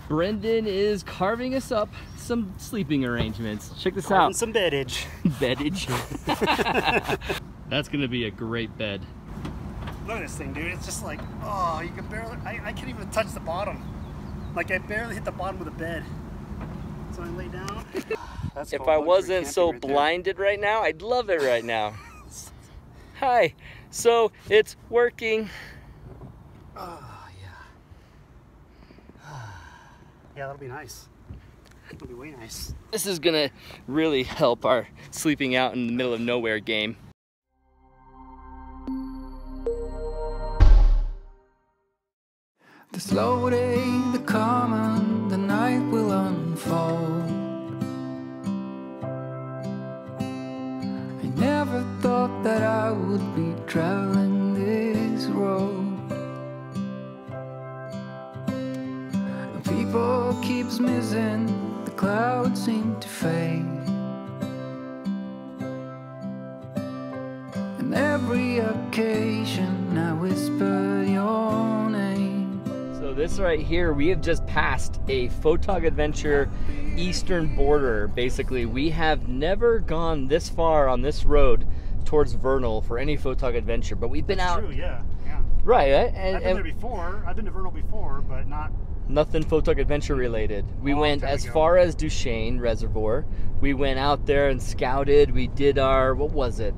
Brendon is carving us up some sleeping arrangements. Check this out. Some beddage. Beddage. That's gonna be a great bed. Look at this thing, dude. It's just like, oh, you can barely, I can't even touch the bottom. Like, I barely hit the bottom of the bed. So I lay down. That's if I wasn't so blinded right now, I'd love it right now. Hi. So it's working. Oh, yeah. Yeah, that'll be nice. That'll be way nice. This is gonna really help our sleeping out in the middle of nowhere game. The slow day, the calm, and the night will unfold. I never thought that I would be traveling this road. People keeps missing, the clouds seem to fade, and every occasion I whisper your name. So this right here, we have just passed a Photog Adventure eastern border. Basically, we have never gone this far on this road towards Vernal for any Photog Adventure, but we've been That's out. True, yeah. Right, I've been there before. I've been to Vernal before, but not. Nothing Photog Adventure related. We went as far as Duchesne Reservoir. We went out there and scouted. We did our, what was it?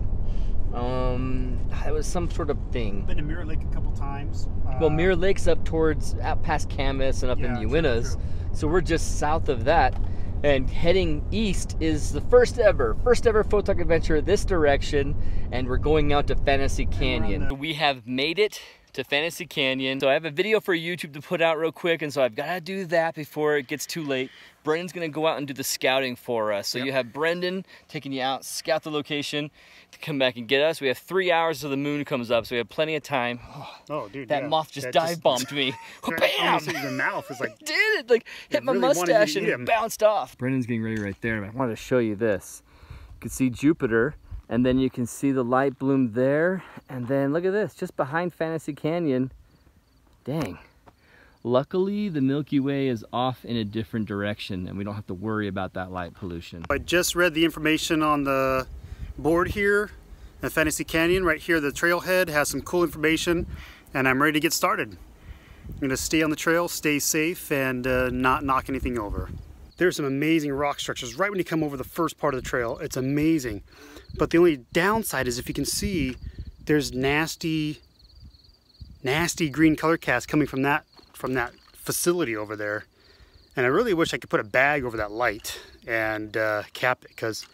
It was some sort of thing. Been to Mirror Lake a couple times. Well, Mirror Lake's up towards, out past Camas and up in Uintas. True. So we're just south of that. And heading east is the first ever Photog Adventure this direction. And we're going out to Fantasy Canyon. We have made it to Fantasy Canyon. So I have a video for YouTube to put out real quick, and so I've got to do that before it gets too late. Brendon's gonna go out and do the scouting for us. So you have Brendon taking you out, scout the location, to come back and get us. We have 3 hours till the moon comes up, so we have plenty of time. Oh, dude, that moth just dive bombed me. Bam! Your mouth is like, did it? Like hit my really mustache and it bounced off. Brendon's getting ready right there. I wanted to show you this. You can see Jupiter. And then you can see the light bloom there. And then look at this, just behind Fantasy Canyon. Dang. Luckily, the Milky Way is off in a different direction and we don't have to worry about that light pollution. I just read the information on the board here at Fantasy Canyon. Right here, the trailhead has some cool information and I'm ready to get started. I'm gonna stay on the trail, stay safe, and not knock anything over. There's some amazing rock structures right when you come over the first part of the trail. It's amazing. But the only downside is, if you can see, there's nasty green color cast coming from that facility over there. And I really wish I could put a bag over that light and cap it, because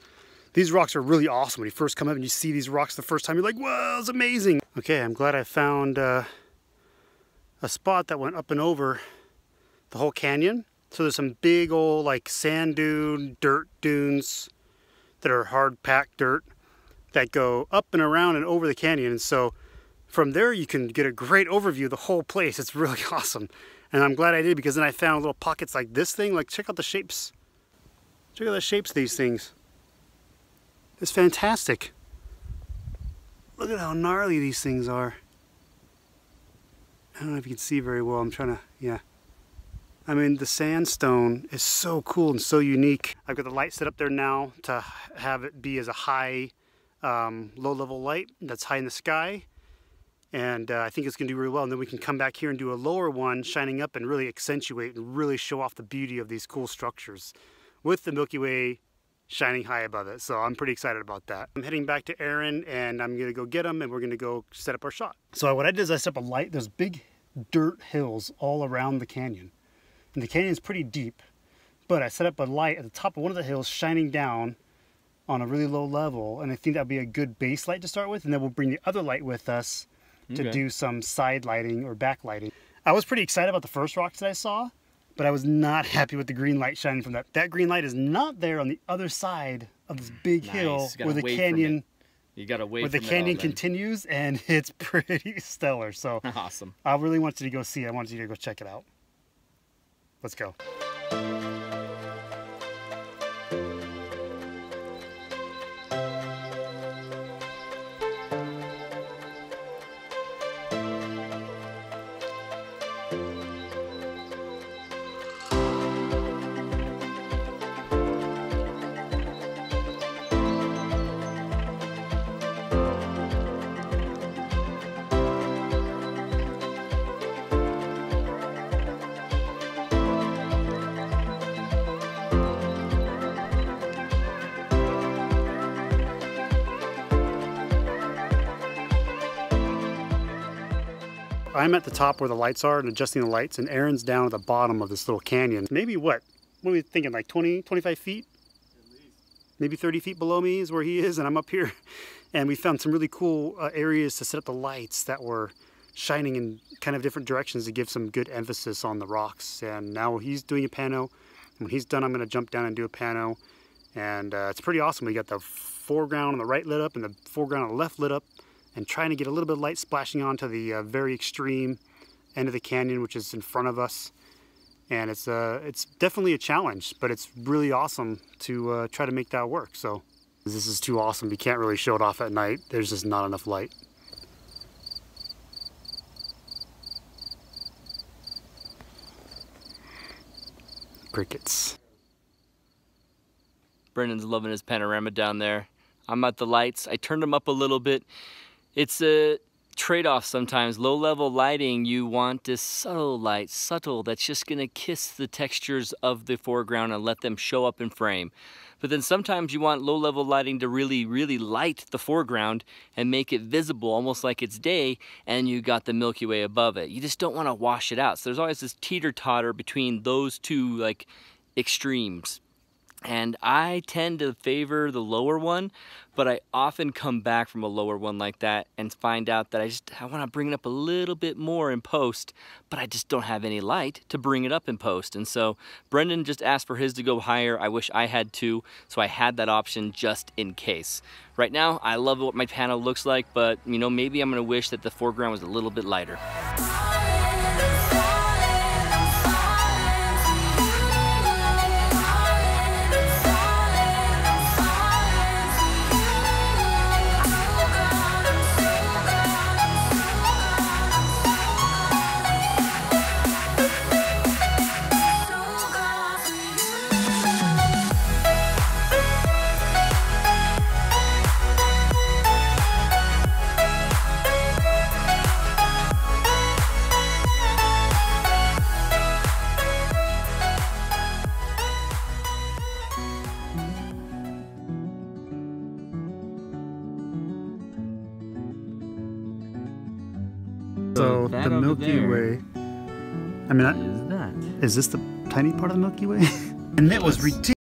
these rocks are really awesome. When you first come up and you see these rocks the first time, you're like, whoa, it's amazing. Okay, I'm glad I found a spot that went up and over the whole canyon. So there's some big old like sand dune, dirt dunes that are hard packed dirt that go up and around and over the canyon. And so from there you can get a great overview of the whole place. It's really awesome. And I'm glad I did, because then I found little pockets like this thing. Like, check out the shapes. Check out the shapes of these things. It's fantastic. Look at how gnarly these things are. I don't know if you can see very well. I'm trying to, yeah. I mean, the sandstone is so cool and so unique. I've got the light set up there now to have it be as a high, low-level light that's high in the sky. And I think it's going to do really well. And then we can come back here and do a lower one shining up and really accentuate and really show off the beauty of these cool structures with the Milky Way shining high above it. So I'm pretty excited about that. I'm heading back to Aaron and I'm going to go get him and we're going to go set up our shot. So what I did is I set up a light. There's big dirt hills all around the canyon. And the canyon's pretty deep, but I set up a light at the top of one of the hills shining down on a really low level, and I think that'd be a good base light to start with, and then we'll bring the other light with us to do some side lighting or backlighting. I was pretty excited about the first rocks that I saw, but I was not happy with the green light shining from that. That green light is not there on the other side of this big hill where the canyon continues, and it's pretty stellar. So awesome. I really wanted you to go see it. I wanted you to go check it out. Let's go. I'm at the top where the lights are and adjusting the lights, and Aaron's down at the bottom of this little canyon. Maybe what are we thinking, like 20, 25 feet? At least. Maybe 30 feet below me is where he is, and I'm up here. And we found some really cool areas to set up the lights that were shining in kind of different directions to give some good emphasis on the rocks. And now he's doing a pano. When he's done, I'm going to jump down and do a pano. And it's pretty awesome. We got the foreground on the right lit up and the foreground on the left lit up, and trying to get a little bit of light splashing onto the very extreme end of the canyon, which is in front of us. And it's definitely a challenge, but it's really awesome to try to make that work. So this is too awesome. You can't really show it off at night. There's just not enough light. Crickets. Brendon's loving his panorama down there. I'm at the lights. I turned them up a little bit. It's a trade-off sometimes. Low-level lighting, you want this subtle light, that's just gonna kiss the textures of the foreground and let them show up in frame. But then sometimes you want low-level lighting to really, really light the foreground and make it visible, almost like it's day, and you got the Milky Way above it. You just don't want to wash it out. So there's always this teeter-totter between those two like extremes. And I tend to favor the lower one, but I often come back from a lower one like that and find out that I want to bring it up a little bit more in post, but I just don't have any light to bring it up in post. And so Brendon just asked for his to go higher. I wish I had too, so I had that option just in case. Right now, I love what my panel looks like, but you know, maybe I'm going to wish that the foreground was a little bit lighter. So the Milky Way, I mean, is this the tiny part of the Milky Way? And it was ridiculous.